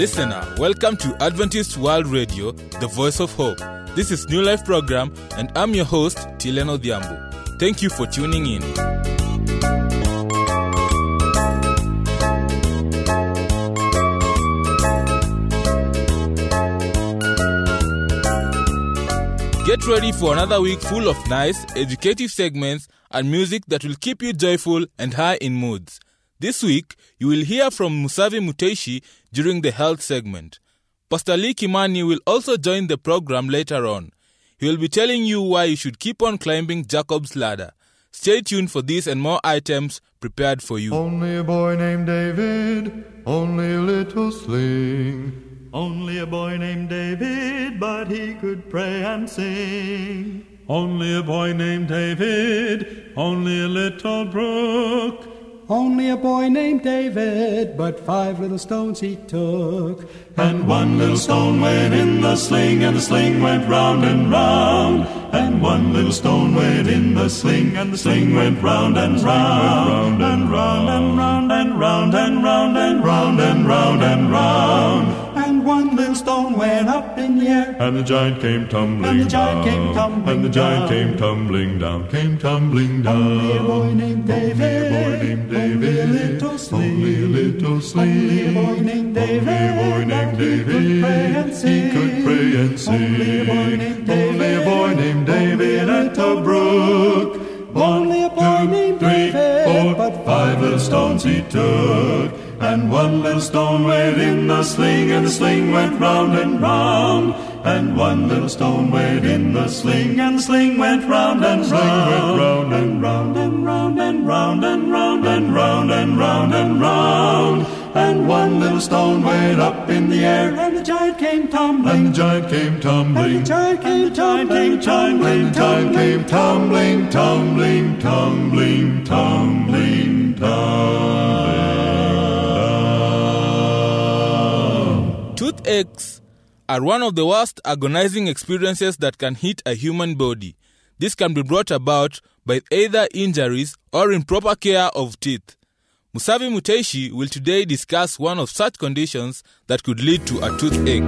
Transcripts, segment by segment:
Listener, welcome to Adventist World Radio, the voice of hope. This is New Life Program, and I'm your host, Tileno Diambo. Thank you for tuning in. Get ready for another week full of nice, educative segments and music that will keep you joyful and high in moods. This week, you will hear from Musavi Muteishi during the health segment. Pastor Lee Kimani will also join the program later on. He will be telling you why you should keep on climbing Jacob's ladder. Stay tuned for these and more items prepared for you. Only a boy named David, only a little sling. Only a boy named David, but he could pray and sing. Only a boy named David, only a little brook. Only a boy named David, but 5 little stones he took. And 1 little stone went in the sling, and the sling went round and round. And 1 little stone went in the sling, and the sling went round and round. And round and round and round and round and round and round and round. And 1 little stone went up in the air, and the giant came tumbling down. And the giant came tumbling down, came tumbling down. Only a boy named David, only a boy named David, only a little sling, only a little sling. Only a boy named David, only a boy named David, he could pray and sing. He could pray and sing. Only a boy named David, at a brook. Only a boy named 3, David, 4, but 5 little stones he took. And 1 little stone went in the sling, and the sling went round and round. And 1 little stone went in the sling, and the sling went round and round. And round and round and round and round and round and round and round. And 1 little stone went up in the air, and the giant came tumbling. And the giant came tumbling. And the giant came tumbling, tumbling, tumbling, came tumbling, tumbling, tumbling, tumbling, tumbling. Toothaches are one of the worst agonizing experiences that can hit a human body. This can be brought about by either injuries or improper care of teeth. Musavi Muteishi will today discuss one of such conditions that could lead to a toothache.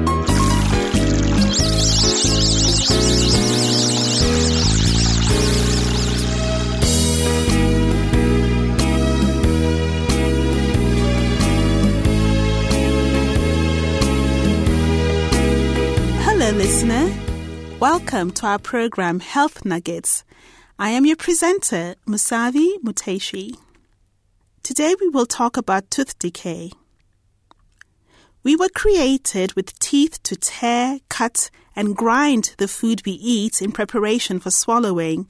Hello, listener. Welcome to our program Health Nuggets. I am your presenter, Musavi Muteishi. Today we will talk about tooth decay. We were created with teeth to tear, cut, and grind the food we eat in preparation for swallowing.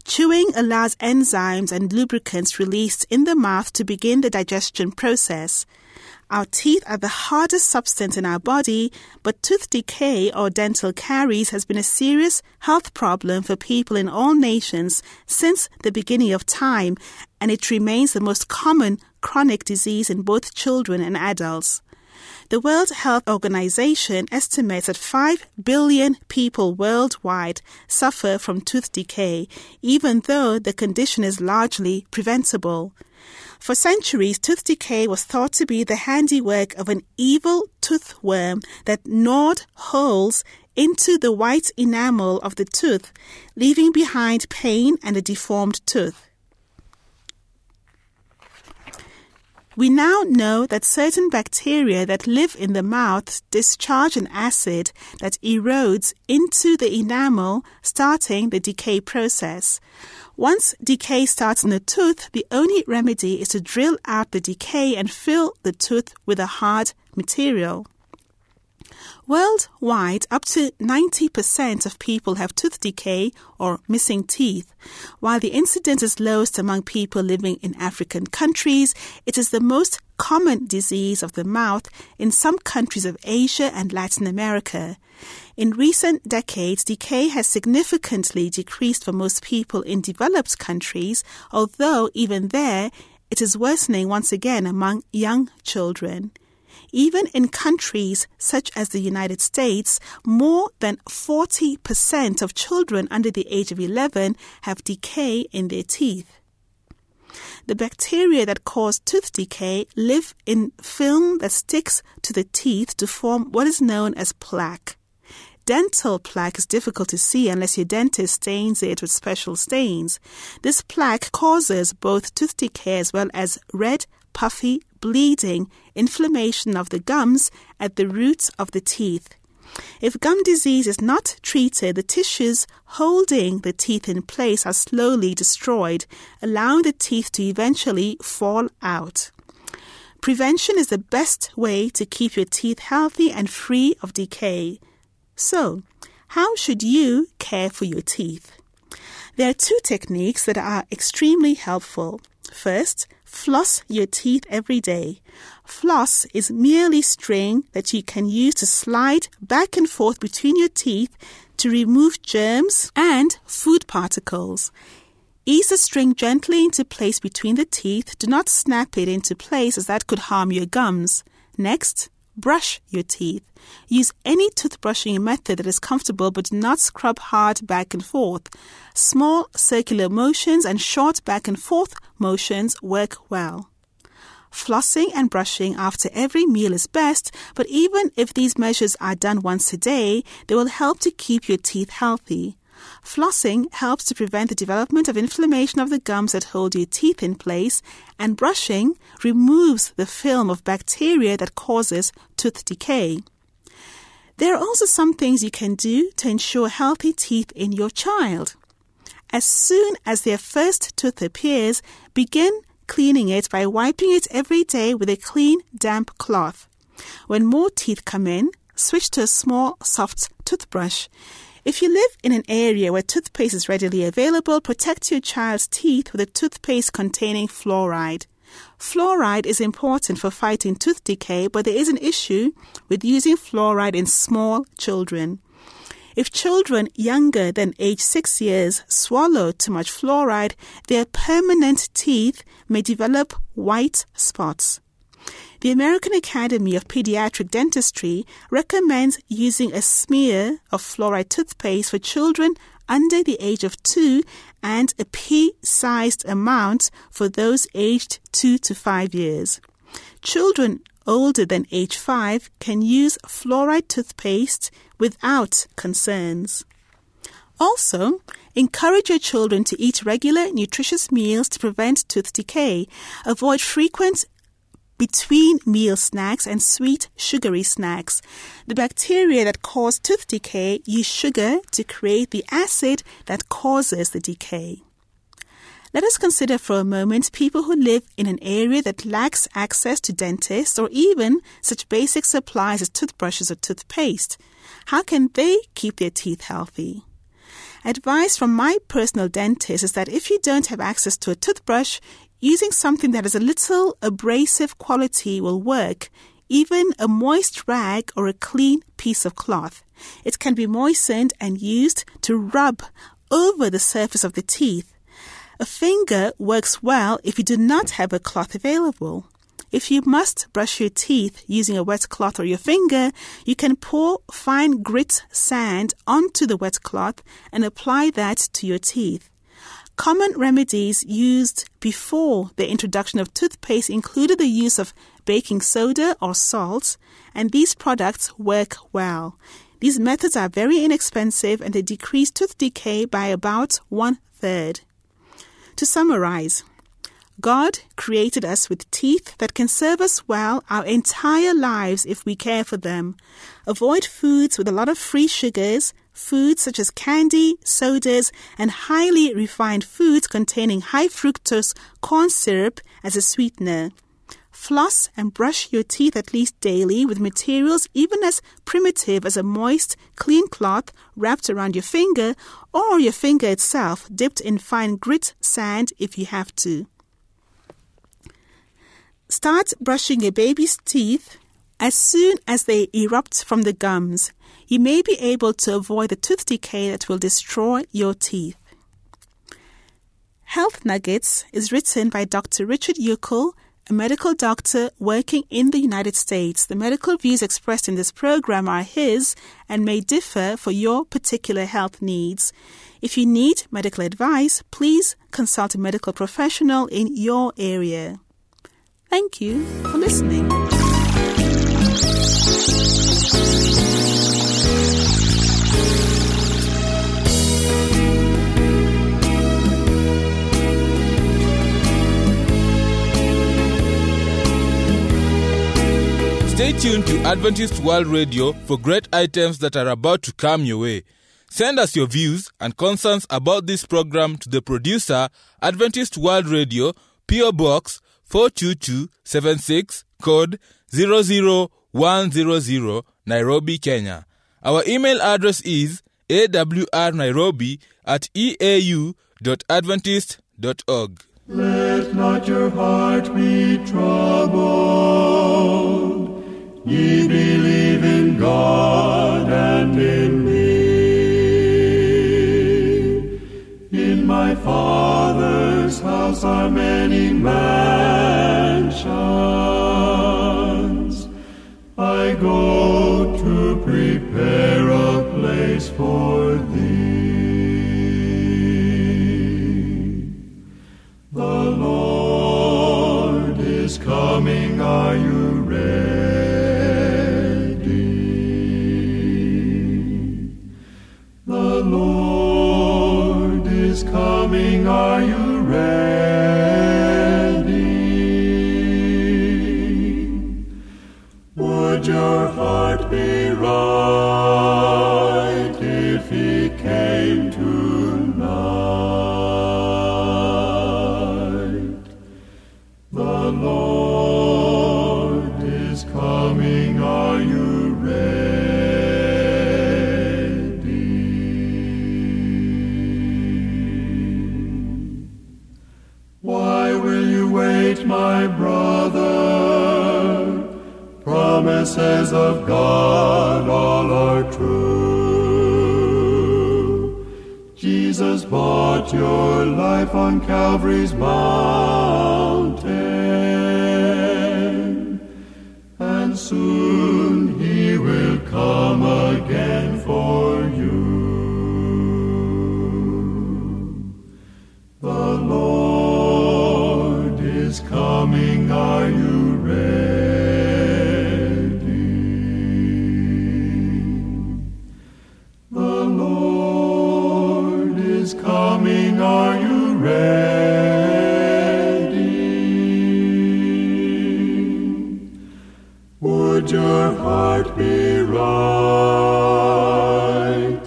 Chewing allows enzymes and lubricants released in the mouth to begin the digestion process. Our teeth are the hardest substance in our body, but tooth decay or dental caries has been a serious health problem for people in all nations since the beginning of time, and it remains the most common chronic disease in both children and adults. The World Health Organization estimates that 5 billion people worldwide suffer from tooth decay, even though the condition is largely preventable. For centuries, tooth decay was thought to be the handiwork of an evil toothworm that gnawed holes into the white enamel of the tooth, leaving behind pain and a deformed tooth. We now know that certain bacteria that live in the mouth discharge an acid that erodes into the enamel, starting the decay process. Once decay starts in the tooth, the only remedy is to drill out the decay and fill the tooth with a hard material. Worldwide, up to 90% of people have tooth decay or missing teeth. While the incidence is lowest among people living in African countries, it is the most common disease of the mouth in some countries of Asia and Latin America. In recent decades, decay has significantly decreased for most people in developed countries, although even there, it is worsening once again among young children. Even in countries such as the United States, more than 40% of children under the age of 11 have decay in their teeth. The bacteria that cause tooth decay live in film that sticks to the teeth to form what is known as plaque. Dental plaque is difficult to see unless your dentist stains it with special stains. This plaque causes both tooth decay as well as red, puffy, bleeding, inflammation of the gums at the roots of the teeth. If gum disease is not treated, the tissues holding the teeth in place are slowly destroyed, allowing the teeth to eventually fall out. Prevention is the best way to keep your teeth healthy and free of decay. So, how should you care for your teeth? There are 2 techniques that are extremely helpful. First, floss your teeth every day. Floss is merely string that you can use to slide back and forth between your teeth to remove germs and food particles. Ease the string gently into place between the teeth. Do not snap it into place as that could harm your gums. Next, brush your teeth. Use any toothbrushing method that is comfortable, but do not scrub hard back and forth. Small circular motions and short back and forth motions work well. Flossing and brushing after every meal is best, but even if these measures are done once a day, they will help to keep your teeth healthy. Flossing helps to prevent the development of inflammation of the gums that hold your teeth in place, and brushing removes the film of bacteria that causes tooth decay. There are also some things you can do to ensure healthy teeth in your child. As soon as their first tooth appears, begin cleaning it by wiping it every day with a clean, damp cloth. When more teeth come in, switch to a small, soft toothbrush. If you live in an area where toothpaste is readily available, protect your child's teeth with a toothpaste containing fluoride. Fluoride is important for fighting tooth decay, but there is an issue with using fluoride in small children. If children younger than age 6 years swallow too much fluoride, their permanent teeth may develop white spots. The American Academy of Pediatric Dentistry recommends using a smear of fluoride toothpaste for children under the age of 2 and a pea-sized amount for those aged 2 to 5 years. Children older than age 5 can use fluoride toothpaste without concerns. Also, encourage your children to eat regular, nutritious meals to prevent tooth decay. Avoid frequent between meal snacks and sweet, sugary snacks. The bacteria that cause tooth decay use sugar to create the acid that causes the decay. Let us consider for a moment people who live in an area that lacks access to dentists or even such basic supplies as toothbrushes or toothpaste. How can they keep their teeth healthy? Advice from my personal dentist is that if you don't have access to a toothbrush, using something that has a little abrasive quality will work, even a moist rag or a clean piece of cloth. It can be moistened and used to rub over the surface of the teeth. A finger works well if you do not have a cloth available. If you must brush your teeth using a wet cloth or your finger, you can pour fine grit sand onto the wet cloth and apply that to your teeth. Common remedies used before the introduction of toothpaste included the use of baking soda or salt, and these products work well. These methods are very inexpensive and they decrease tooth decay by about 1/3. To summarize, God created us with teeth that can serve us well our entire lives if we care for them. Avoid foods with a lot of free sugars, foods such as candy, sodas, and highly refined foods containing high fructose corn syrup as a sweetener. Floss and brush your teeth at least daily with materials even as primitive as a moist, clean cloth wrapped around your finger or your finger itself dipped in fine grit sand if you have to. Start brushing your baby's teeth as soon as they erupt from the gums. You may be able to avoid the tooth decay that will destroy your teeth. Health Nuggets is written by Dr. Richard Uckel, a medical doctor working in the United States. The medical views expressed in this program are his and may differ for your particular health needs. If you need medical advice, please consult a medical professional in your area. Thank you for listening. Stay tuned to Adventist World Radio for great items that are about to come your way. Send us your views and concerns about this program to the producer, Adventist World Radio, P.O. Box 42276, code 00100, Nairobi, Kenya. Our email address is awrnairobi@eau.adventist.org. Let not your heart be troubled. Ye believe in God and in me. In my Father's house are many mansions. I go to prepare a place for thee. The Lord is coming, are you ready? The Lord is coming, are you ready? Would your heart be right if he came tonight? The Lord is coming, are you ready? Why will you wait, my brother? Promises of God all are true. Jesus bought your life on Calvary's mountain, and soon he will come again for you. The Lord is coming, are you ready? The Lord is coming, are you ready? Would your heart be right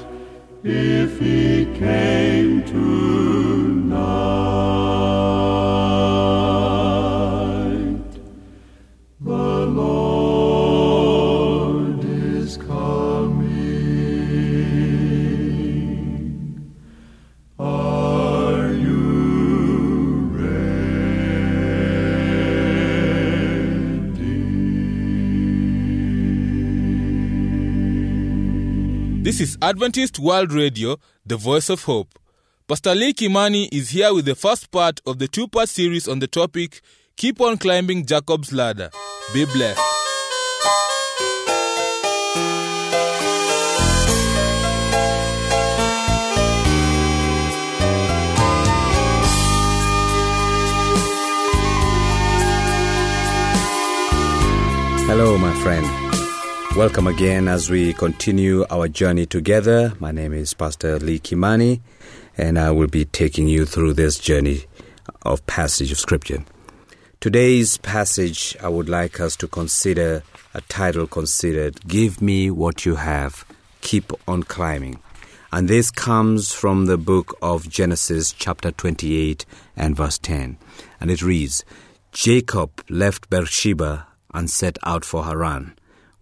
if he came tonight? The Lord is coming. Are you ready? This is Adventist World Radio, the voice of hope. Pastor Lee Kimani is here with the first part of the two-part series on the topic, Keep on Climbing Jacob's Ladder. Be blessed. Hello, my friend. Welcome again as we continue our journey together. My name is Pastor Lee Kimani, and I will be taking you through this journey of passage of Scripture. Today's passage, I would like us to consider a title considered, Give Me What You Have, Keep on Climbing. And this comes from the book of Genesis chapter 28 and verse 10. And it reads, Jacob left Beersheba and set out for Haran.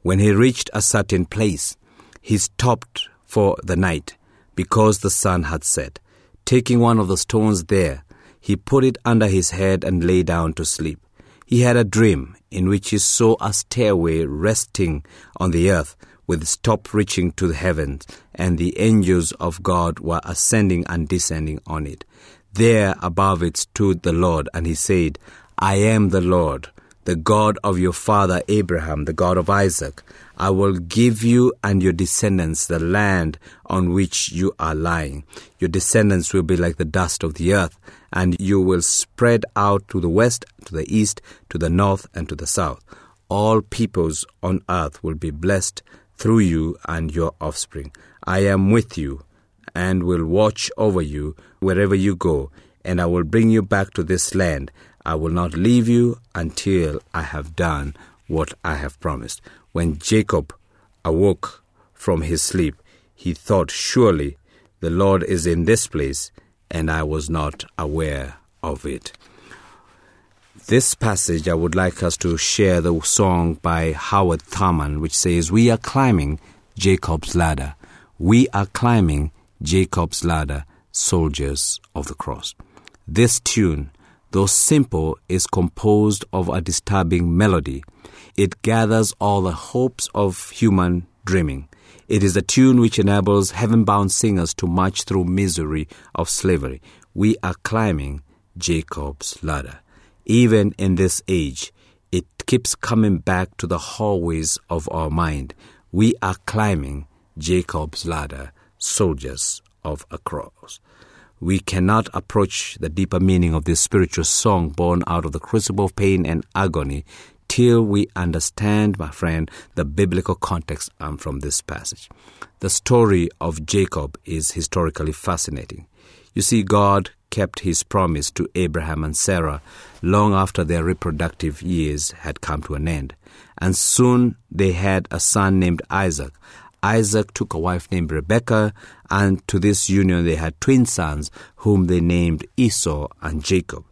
When he reached a certain place, he stopped for the night because the sun had set. Taking one of the stones there, he put it under his head and lay down to sleep. He had a dream in which he saw a stairway resting on the earth with its top reaching to the heavens, and the angels of God were ascending and descending on it. There above it stood the Lord, and he said, I am the Lord, the God of your father Abraham, the God of Isaac. I will give you and your descendants the land on which you are lying. Your descendants will be like the dust of the earth, and you will spread out to the west, to the east, to the north, and to the south. All peoples on earth will be blessed through you and your offspring. I am with you and will watch over you wherever you go, and I will bring you back to this land. I will not leave you until I have done what I have promised. When Jacob awoke from his sleep, he thought, surely the Lord is in this place, and I was not aware of it. This passage, I would like us to share the song by Howard Thurman, which says, we are climbing Jacob's ladder. We are climbing Jacob's ladder, soldiers of the cross. This tune, though simple, is composed of a disturbing melody. It gathers all the hopes of human dreaming. It is a tune which enables heaven-bound singers to march through misery of slavery. We are climbing Jacob's ladder. Even in this age, it keeps coming back to the hallways of our mind. We are climbing Jacob's ladder, soldiers of a cross. We cannot approach the deeper meaning of this spiritual song born out of the crucible of pain and agony till we understand, my friend, the biblical context from this passage. The story of Jacob is historically fascinating. You see, God kept his promise to Abraham and Sarah long after their reproductive years had come to an end. And soon they had a son named Isaac. Isaac took a wife named Rebekah, and to this union they had twin sons whom they named Esau and Jacob.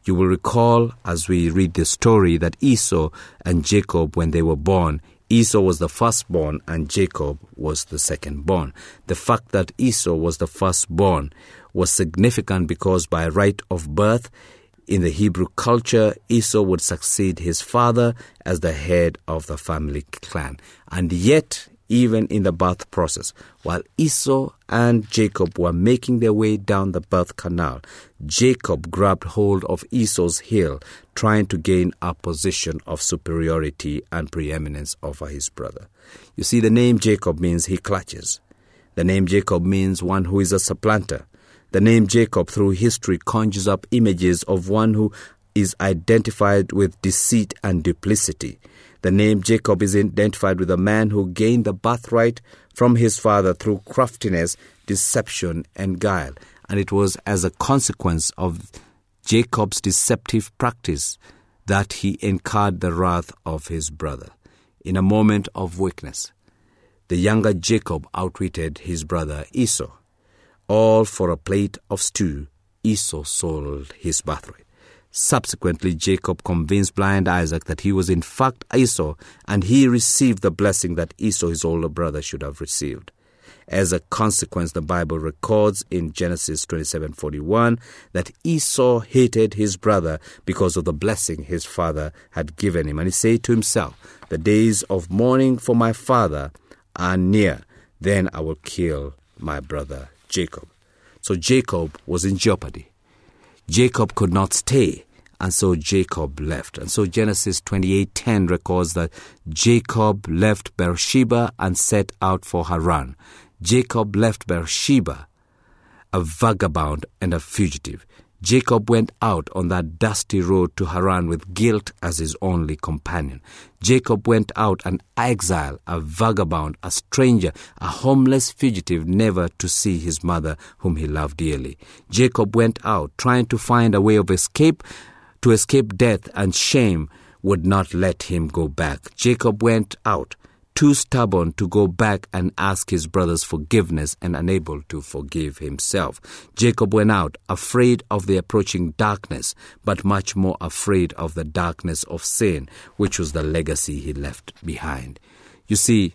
You will recall as we read this story that Esau and Jacob, when they were born, Esau was the firstborn and Jacob was the secondborn. The fact that Esau was the firstborn was significant because by right of birth, in the Hebrew culture, Esau would succeed his father as the head of the family clan. And yet, even in the birth process, while Esau and Jacob were making their way down the birth canal, Jacob grabbed hold of Esau's heel, trying to gain a position of superiority and preeminence over his brother. You see, the name Jacob means he clutches. The name Jacob means one who is a supplanter. The name Jacob through history conjures up images of one who is identified with deceit and duplicity. The name Jacob is identified with a man who gained the birthright from his father through craftiness, deception, and guile. And it was as a consequence of Jacob's deceptive practice that he incurred the wrath of his brother. In a moment of weakness, the younger Jacob outwitted his brother Esau. All for a plate of stew, Esau sold his birthright. Subsequently, Jacob convinced blind Isaac that he was in fact Esau, and he received the blessing that Esau, his older brother, should have received. As a consequence, the Bible records in Genesis 27:41 that Esau hated his brother because of the blessing his father had given him. And he said to himself, the days of mourning for my father are near, then I will kill my brother Jacob. So Jacob was in jeopardy. Jacob could not stay, and so Jacob left. And so Genesis 28:10 records that Jacob left Beersheba and set out for Haran. Jacob left Beersheba, a vagabond and a fugitive. Jacob went out on that dusty road to Haran with guilt as his only companion. Jacob went out an exile, a vagabond, a stranger, a homeless fugitive, never to see his mother whom he loved dearly. Jacob went out trying to find a way of escape, to escape death, and shame would not let him go back. Jacob went out too stubborn to go back and ask his brother's forgiveness and unable to forgive himself. Jacob went out afraid of the approaching darkness, but much more afraid of the darkness of sin, which was the legacy he left behind. You see,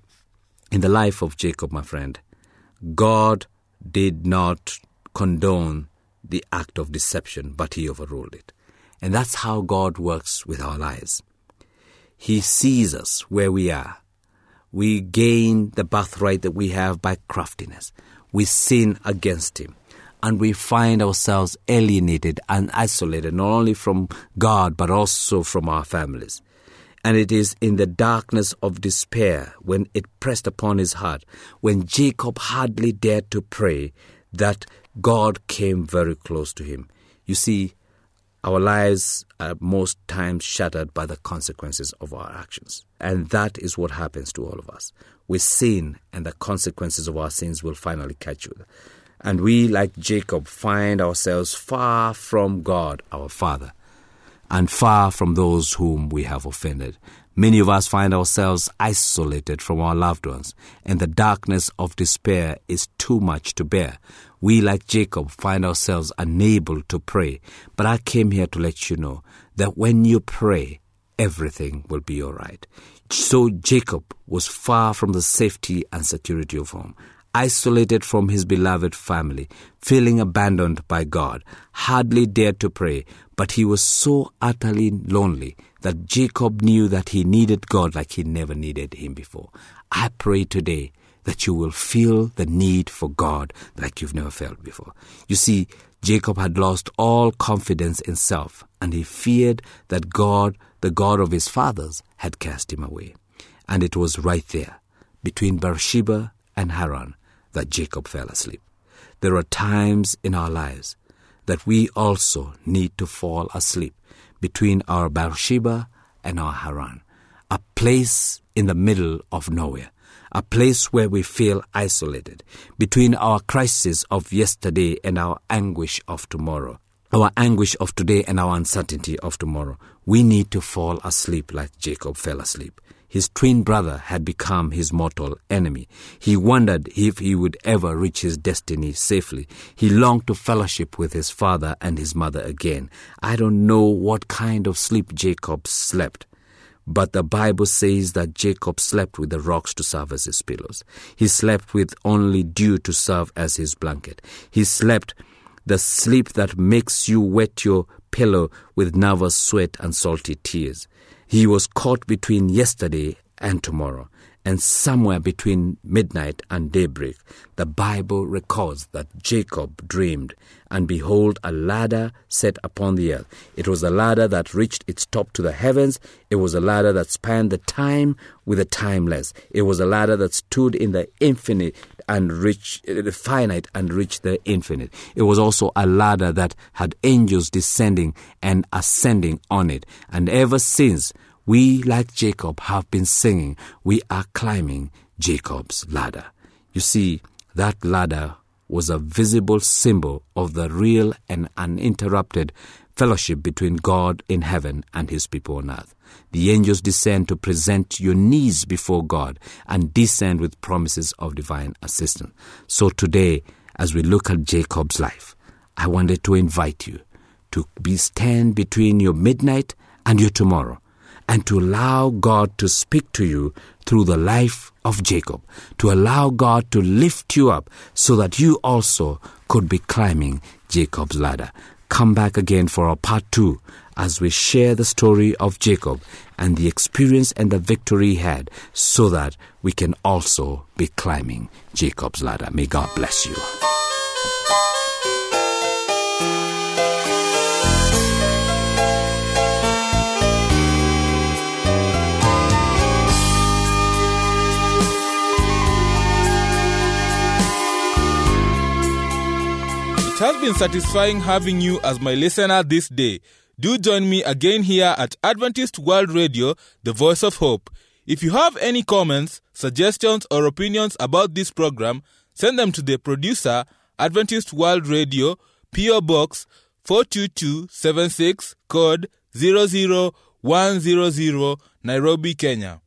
in the life of Jacob, my friend, God did not condone the act of deception, but he overruled it. And that's how God works with our lives. He sees us where we are. We gain the birthright that we have by craftiness. We sin against him. and we find ourselves alienated and isolated, not only from God, but also from our families. And it is in the darkness of despair, when it pressed upon his heart, when Jacob hardly dared to pray, that God came very close to him. You see, our lives are most times shattered by the consequences of our actions. And that is what happens to all of us. We sin, and the consequences of our sins will finally catch you. And we, like Jacob, find ourselves far from God, our Father, and far from those whom we have offended. Many of us find ourselves isolated from our loved ones, and the darkness of despair is too much to bear. We, like Jacob, find ourselves unable to pray. But I came here to let you know that when you pray, everything will be all right. So Jacob was far from the safety and security of home, isolated from his beloved family, feeling abandoned by God, hardly dared to pray, but he was so utterly lonely that Jacob knew that he needed God like he never needed him before. I pray today that you will feel the need for God like you've never felt before. You see, Jacob had lost all confidence in self, and he feared that God, the God of his fathers, had cast him away. And it was right there, between Beersheba and Haran, that Jacob fell asleep. There are times in our lives that we also need to fall asleep between our Beersheba and our Haran, a place in the middle of nowhere, a place where we feel isolated, between our crisis of yesterday and our anguish of tomorrow, our anguish of today and our uncertainty of tomorrow. We need to fall asleep like Jacob fell asleep. His twin brother had become his mortal enemy. He wondered if he would ever reach his destiny safely. He longed to fellowship with his father and his mother again. I don't know what kind of sleep Jacob slept, but the Bible says that Jacob slept with the rocks to serve as his pillows. He slept with only dew to serve as his blanket. He slept the sleep that makes you wet your pillow with nervous sweat and salty tears. He was caught between yesterday and tomorrow, and somewhere between midnight and daybreak, the Bible records that Jacob dreamed, and behold, a ladder set upon the earth. It was a ladder that reached its top to the heavens. It was a ladder that spanned the time with the timeless. It was a ladder that stood in the infinite and reached the finite and reached the infinite. It was also a ladder that had angels descending and ascending on it. And ever since, we, like Jacob, have been singing, we are climbing Jacob's ladder. You see, that ladder was a visible symbol of the real and uninterrupted fellowship between God in heaven and his people on earth. The angels descend to present your needs before God and descend with promises of divine assistance. So today, as we look at Jacob's life, I wanted to invite you to stand between your midnight and your tomorrow, and to allow God to speak to you through the life of Jacob, to allow God to lift you up so that you also could be climbing Jacob's ladder. Come back again for our part 2 as we share the story of Jacob and the experience and the victory he had, so that we can also be climbing Jacob's ladder. May God bless you. It has been satisfying having you as my listener this day. Do join me again here at Adventist World Radio, the Voice of Hope. If you have any comments, suggestions, or opinions about this program, send them to the producer, Adventist World Radio, P.O. Box 42276, code 00100, Nairobi, Kenya.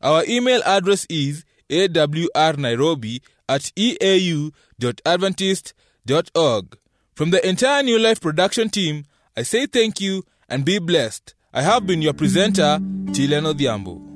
Our email address is awrnairobi@eau.adventist.org. From the entire New Life production team, I say thank you and be blessed. I have been your presenter, Tilian Odhiambo.